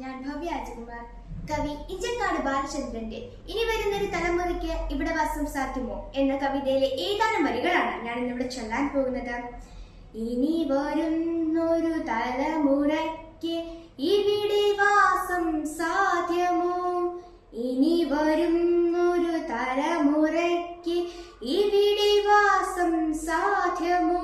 ഞാൻ ഭവ്യ രാജകുമാർ. കവി ഇഞ്ചക്കാട് ബാലചന്ദ്രന്റെ ഇനി വരുന്നൊരു തലമുറയ്ക്ക് ഇവിടെ വാസം സാധ്യമോ എന്ന കവിതയിലെ ഏതാനും വരികളാണ് ഞാൻ ഇന്നിവിടെ ചൊല്ലാൻ പോകുന്നത്. ഇനി വരുന്നൊരു തലമുറയ്ക്ക് ഇവിടെ വാസം സാധ്യമോ? ഇനി വരുന്നൊരു തലമുറയ്ക്ക് ഇവിടെ വാസം സാധ്യമോ?